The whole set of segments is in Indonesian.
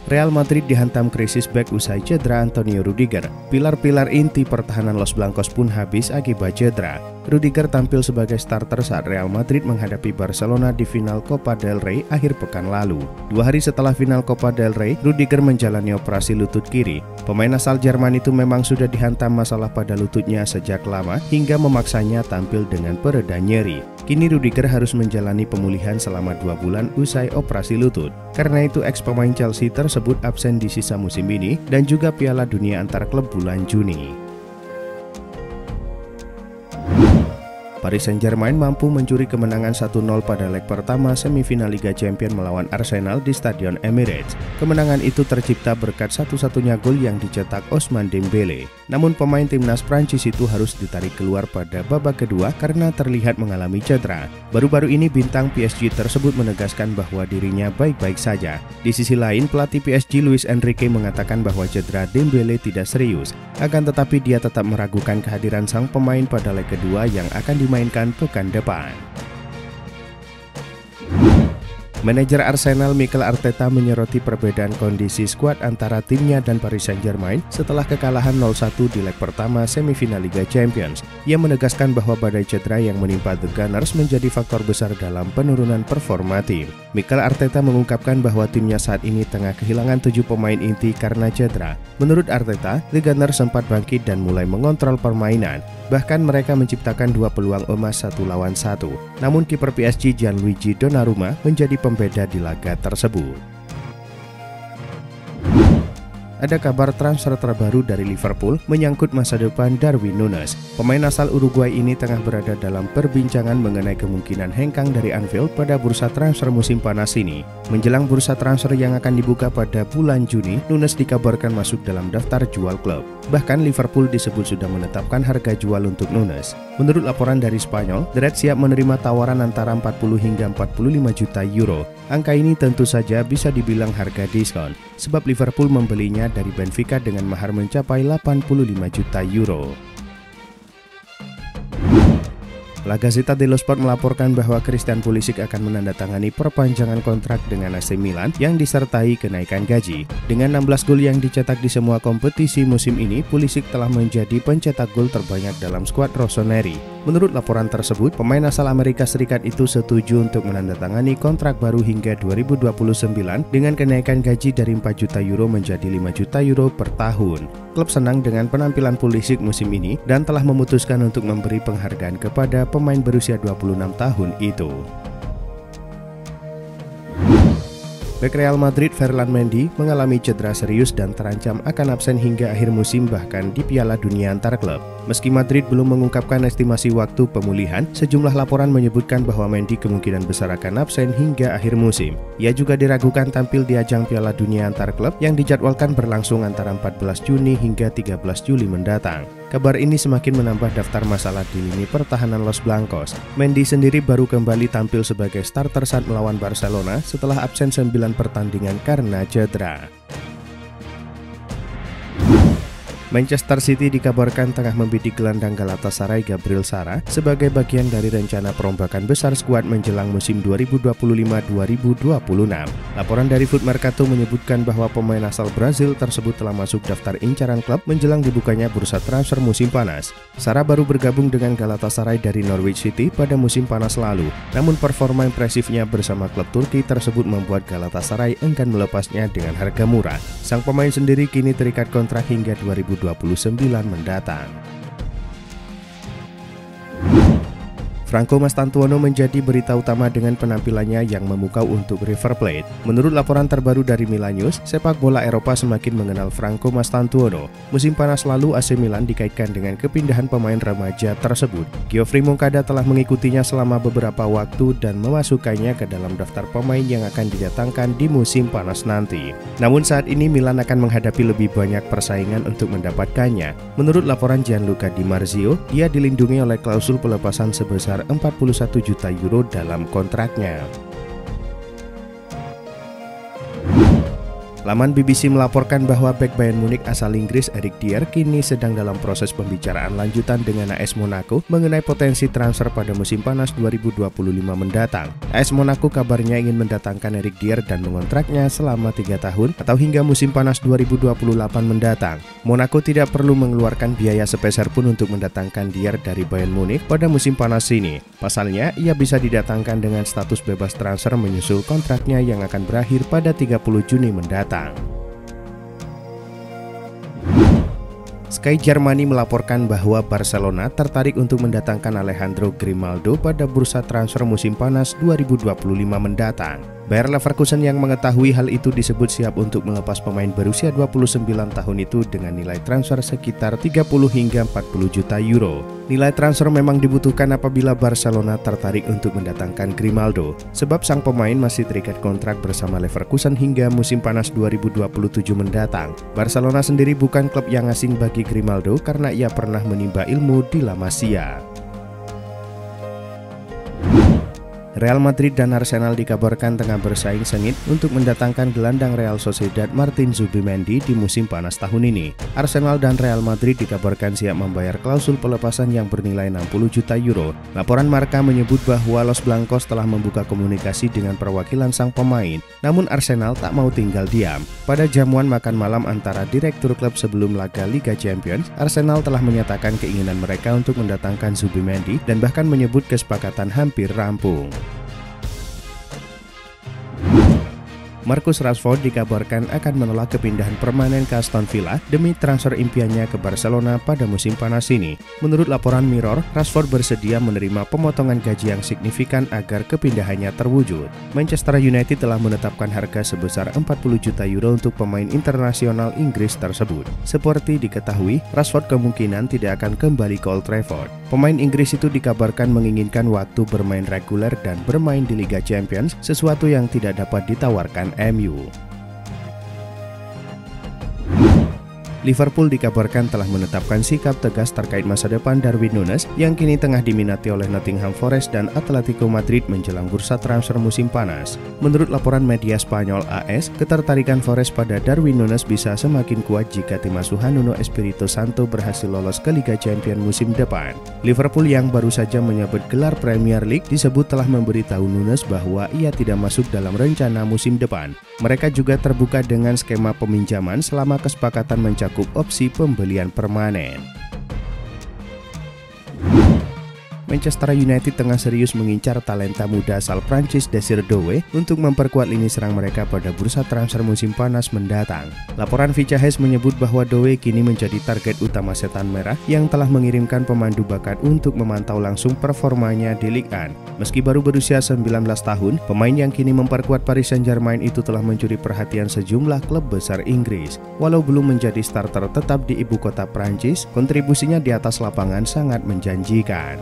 Real Madrid dihantam krisis bek usai cedera Antonio Rudiger. Pilar-pilar inti pertahanan Los Blancos pun habis akibat cedera. Rudiger tampil sebagai starter saat Real Madrid menghadapi Barcelona di final Copa del Rey akhir pekan lalu. 2 hari setelah final Copa del Rey, Rudiger menjalani operasi lutut kiri. Pemain asal Jerman itu memang sudah dihantam masalah pada lututnya sejak lama hingga memaksanya tampil dengan pereda nyeri. Kini Rudiger harus menjalani pemulihan selama 2 bulan usai operasi lutut. Karena itu ex-pemain Chelsea tersebut absen di sisa musim ini dan juga Piala Dunia antar klub bulan Juni. Paris Saint-Germain mampu mencuri kemenangan 1-0 pada leg pertama semifinal Liga Champions melawan Arsenal di Stadion Emirates. Kemenangan itu tercipta berkat satu-satunya gol yang dicetak Ousmane Dembélé. Namun pemain timnas Prancis itu harus ditarik keluar pada babak kedua karena terlihat mengalami cedera. Baru-baru ini bintang PSG tersebut menegaskan bahwa dirinya baik-baik saja. Di sisi lain, pelatih PSG Luis Enrique mengatakan bahwa cedera Dembélé tidak serius. Akan tetapi dia tetap meragukan kehadiran sang pemain pada leg kedua yang akan dimainkan pekan depan. Manajer Arsenal Mikel Arteta menyoroti perbedaan kondisi skuad antara timnya dan Paris Saint-Germain setelah kekalahan 0-1 di leg pertama semifinal Liga Champions. Ia menegaskan bahwa badai cedera yang menimpa The Gunners menjadi faktor besar dalam penurunan performa tim. Mikel Arteta mengungkapkan bahwa timnya saat ini tengah kehilangan 7 pemain inti karena cedera. Menurut Arteta, The Gunners sempat bangkit dan mulai mengontrol permainan. Bahkan mereka menciptakan 2 peluang emas 1 lawan 1. Namun kiper PSG Gianluigi Donnarumma menjadi pembeda di laga tersebut. Ada kabar transfer terbaru dari Liverpool menyangkut masa depan Darwin Núñez. Pemain asal Uruguay ini tengah berada dalam perbincangan mengenai kemungkinan hengkang dari Anfield pada bursa transfer musim panas ini. Menjelang bursa transfer yang akan dibuka pada bulan Juni, Núñez dikabarkan masuk dalam daftar jual klub. Bahkan Liverpool disebut sudah menetapkan harga jual untuk Núñez. Menurut laporan dari Spanyol, The Reds siap menerima tawaran antara 40 hingga 45 juta euro. Angka ini tentu saja bisa dibilang harga diskon, sebab Liverpool membelinya dari Benfica dengan mahar mencapai 85 juta euro. La Gazzetta dello Sport melaporkan bahwa Christian Pulisic akan menandatangani perpanjangan kontrak dengan AC Milan yang disertai kenaikan gaji. Dengan 16 gol yang dicetak di semua kompetisi musim ini, Pulisic telah menjadi pencetak gol terbanyak dalam skuad rossoneri. Menurut laporan tersebut, pemain asal Amerika Serikat itu setuju untuk menandatangani kontrak baru hingga 2029 dengan kenaikan gaji dari 4 juta euro menjadi 5 juta euro per tahun. Klub senang dengan penampilan Pulisic musim ini dan telah memutuskan untuk memberi penghargaan kepada pemain berusia 26 tahun itu. Bek Real Madrid Ferland Mendy mengalami cedera serius dan terancam akan absen hingga akhir musim bahkan di Piala Dunia antar klub. Meski Madrid belum mengungkapkan estimasi waktu pemulihan, sejumlah laporan menyebutkan bahwa Mendy kemungkinan besar akan absen hingga akhir musim. Ia juga diragukan tampil di ajang Piala Dunia antar klub yang dijadwalkan berlangsung antara 14 Juni hingga 13 Juli mendatang. Kabar ini semakin menambah daftar masalah di lini pertahanan Los Blancos. Mendy sendiri baru kembali tampil sebagai starter saat melawan Barcelona setelah absen 9 pertandingan karena cedera. Manchester City dikabarkan tengah membidik gelandang Galatasaray Gabriel Sara sebagai bagian dari rencana perombakan besar skuad menjelang musim 2025-2026. Laporan dari Foot Mercato menyebutkan bahwa pemain asal Brazil tersebut telah masuk daftar incaran klub menjelang dibukanya bursa transfer musim panas. Sara baru bergabung dengan Galatasaray dari Norwich City pada musim panas lalu. Namun performa impresifnya bersama klub Turki tersebut membuat Galatasaray enggan melepasnya dengan harga murah. Sang pemain sendiri kini terikat kontrak hingga 2029 mendatang. Franco Mastantuono menjadi berita utama dengan penampilannya yang memukau untuk River Plate. Menurut laporan terbaru dari Milan News, sepak bola Eropa semakin mengenal Franco Mastantuono. Musim panas lalu AC Milan dikaitkan dengan kepindahan pemain remaja tersebut. Geoffrey Moncada telah mengikutinya selama beberapa waktu dan memasukkannya ke dalam daftar pemain yang akan didatangkan di musim panas nanti. Namun saat ini Milan akan menghadapi lebih banyak persaingan untuk mendapatkannya. Menurut laporan Gianluca Di Marzio, dia dilindungi oleh klausul pelepasan sebesar 41 juta euro dalam kontraknya. Laman BBC melaporkan bahwa bek Bayern Munich asal Inggris Eric Dier kini sedang dalam proses pembicaraan lanjutan dengan AS Monaco mengenai potensi transfer pada musim panas 2025 mendatang. AS Monaco kabarnya ingin mendatangkan Eric Dier dan mengontraknya selama 3 tahun atau hingga musim panas 2028 mendatang. Monaco tidak perlu mengeluarkan biaya sepeser pun untuk mendatangkan Dier dari Bayern Munich pada musim panas ini. Pasalnya, ia bisa didatangkan dengan status bebas transfer menyusul kontraknya yang akan berakhir pada 30 Juni mendatang. Sky Germany melaporkan bahwa Barcelona tertarik untuk mendatangkan Alejandro Grimaldo pada bursa transfer musim panas 2025 mendatang. Bayer Leverkusen yang mengetahui hal itu disebut siap untuk melepas pemain berusia 29 tahun itu dengan nilai transfer sekitar 30 hingga 40 juta euro. Nilai transfer memang dibutuhkan apabila Barcelona tertarik untuk mendatangkan Grimaldo, sebab sang pemain masih terikat kontrak bersama Leverkusen hingga musim panas 2027 mendatang. Barcelona sendiri bukan klub yang asing bagi Grimaldo karena ia pernah menimba ilmu di La Masia. Real Madrid dan Arsenal dikabarkan tengah bersaing sengit untuk mendatangkan gelandang Real Sociedad Martin Zubimendi di musim panas tahun ini. Arsenal dan Real Madrid dikabarkan siap membayar klausul pelepasan yang bernilai 60 juta euro. Laporan Marca menyebut bahwa Los Blancos telah membuka komunikasi dengan perwakilan sang pemain, namun Arsenal tak mau tinggal diam. Pada jamuan makan malam antara direktur klub sebelum laga Liga Champions, Arsenal telah menyatakan keinginan mereka untuk mendatangkan Zubimendi dan bahkan menyebut kesepakatan hampir rampung. Marcus Rashford dikabarkan akan menolak kepindahan permanen ke Aston Villa demi transfer impiannya ke Barcelona pada musim panas ini. Menurut laporan Mirror, Rashford bersedia menerima pemotongan gaji yang signifikan agar kepindahannya terwujud. Manchester United telah menetapkan harga sebesar 40 juta euro untuk pemain internasional Inggris tersebut. Seperti diketahui, Rashford kemungkinan tidak akan kembali ke Old Trafford. Pemain Inggris itu dikabarkan menginginkan waktu bermain reguler dan bermain di Liga Champions, sesuatu yang tidak dapat ditawarkan MU. Liverpool dikabarkan telah menetapkan sikap tegas terkait masa depan Darwin Núñez yang kini tengah diminati oleh Nottingham Forest dan Atletico Madrid menjelang bursa transfer musim panas. Menurut laporan media Spanyol AS, ketertarikan Forest pada Darwin Núñez bisa semakin kuat jika tim asuhan Nuno Espirito Santo berhasil lolos ke Liga Champions musim depan. Liverpool yang baru saja menyabet gelar Premier League disebut telah memberitahu Núñez bahwa ia tidak masuk dalam rencana musim depan. Mereka juga terbuka dengan skema peminjaman selama kesepakatan mencakup opsi pembelian permanen. Manchester United tengah serius mengincar talenta muda asal Prancis Désiré Doué untuk memperkuat lini serang mereka pada bursa transfer musim panas mendatang. Laporan Fichajes menyebut bahwa Doué kini menjadi target utama Setan Merah yang telah mengirimkan pemandu bakat untuk memantau langsung performanya di Ligue 1. Meski baru berusia 19 tahun, pemain yang kini memperkuat Paris Saint-Germain itu telah mencuri perhatian sejumlah klub besar Inggris. Walau belum menjadi starter tetap di ibu kota Prancis, kontribusinya di atas lapangan sangat menjanjikan.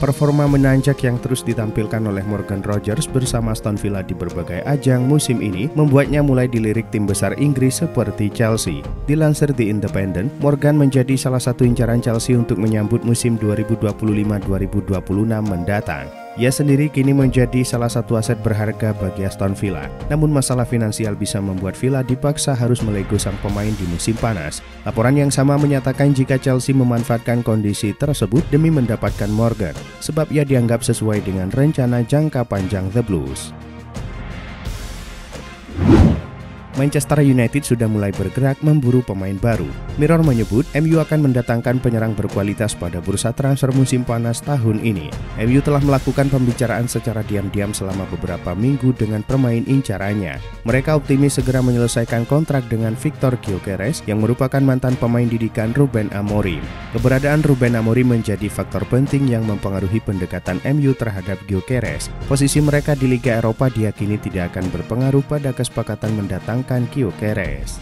Performa menanjak yang terus ditampilkan oleh Morgan Rogers bersama Aston Villa di berbagai ajang musim ini membuatnya mulai dilirik tim besar Inggris seperti Chelsea. Dilansir The Independent, Morgan menjadi salah satu incaran Chelsea untuk menyambut musim 2025-2026 mendatang. Ia sendiri kini menjadi salah satu aset berharga bagi Aston Villa. Namun masalah finansial bisa membuat Villa dipaksa harus melego sang pemain di musim panas. Laporan yang sama menyatakan jika Chelsea memanfaatkan kondisi tersebut demi mendapatkan Morgan, sebab ia dianggap sesuai dengan rencana jangka panjang The Blues. Manchester United sudah mulai bergerak memburu pemain baru. Mirror menyebut MU akan mendatangkan penyerang berkualitas pada bursa transfer musim panas tahun ini. MU telah melakukan pembicaraan secara diam-diam selama beberapa minggu dengan pemain incarannya. Mereka optimis segera menyelesaikan kontrak dengan Victor Gyökeres yang merupakan mantan pemain didikan Ruben Amorim. Keberadaan Ruben Amorim menjadi faktor penting yang mempengaruhi pendekatan MU terhadap Gyökeres. Posisi mereka di Liga Eropa diyakini tidak akan berpengaruh pada kesepakatan mendatang Gyökeres.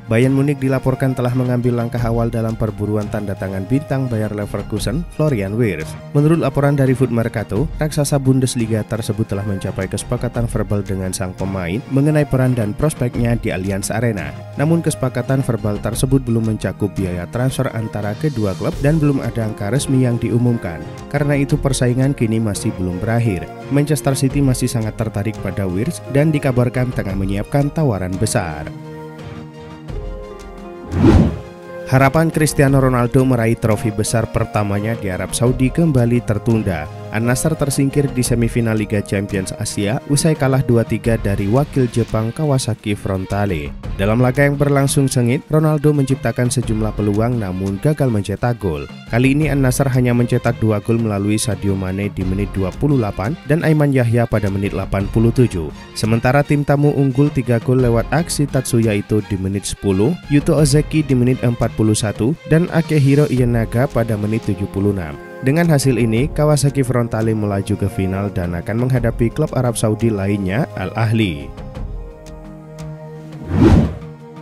Bayern Munich dilaporkan telah mengambil langkah awal dalam perburuan tanda tangan bintang Bayer Leverkusen, Florian Wirtz. Menurut laporan dari Foot Mercato, raksasa Bundesliga tersebut telah mencapai kesepakatan verbal dengan sang pemain mengenai peran dan prospeknya di Allianz Arena. Namun kesepakatan verbal tersebut belum mencakup biaya transfer antara kedua klub dan belum ada angka resmi yang diumumkan. Karena itu persaingan kini masih belum berakhir. Manchester City masih sangat tertarik pada Wirtz dan dikabarkan tengah menyiapkan tawaran besar. Harapan Cristiano Ronaldo meraih trofi besar pertamanya di Arab Saudi kembali tertunda. Al-Nassr tersingkir di semifinal Liga Champions Asia usai kalah 2-3 dari wakil Jepang Kawasaki Frontale. Dalam laga yang berlangsung sengit, Ronaldo menciptakan sejumlah peluang namun gagal mencetak gol. Kali ini Al-Nassr hanya mencetak 2 gol melalui Sadio Mane di menit 28 dan Aiman Yahya pada menit 87. Sementara tim tamu unggul 3 gol lewat aksi Tatsuya Ito di menit 10, Yuto Ozeki di menit 41, dan Akehiro Ienaga pada menit 76. Dengan hasil ini, Kawasaki Frontale melaju ke final dan akan menghadapi klub Arab Saudi lainnya, Al Ahly.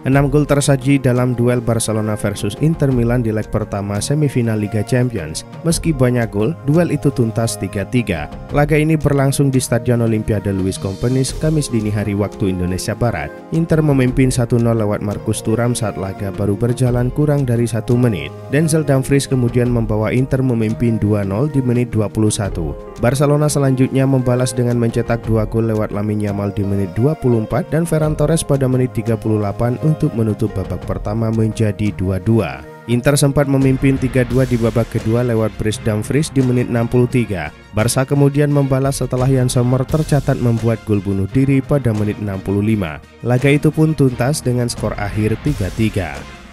6 gol tersaji dalam duel Barcelona versus Inter Milan di leg pertama semifinal Liga Champions. Meski banyak gol, duel itu tuntas 3-3. Laga ini berlangsung di Stadion Olimpiade Luis Companys, Kamis dini hari waktu Indonesia Barat. Inter memimpin 1-0 lewat Marcus Thuram saat laga baru berjalan kurang dari 1 menit. Denzel Dumfries kemudian membawa Inter memimpin 2-0 di menit 21. Barcelona selanjutnya membalas dengan mencetak 2 gol lewat Lamine Yamal di menit 24 dan Ferran Torres pada menit 38 untuk menutup babak pertama menjadi 2-2. Inter sempat memimpin 3-2 di babak kedua lewat Brice Dumfries di menit 63. Barca kemudian membalas setelah Jan Sommer tercatat membuat gol bunuh diri pada menit 65. Laga itu pun tuntas dengan skor akhir 3-3.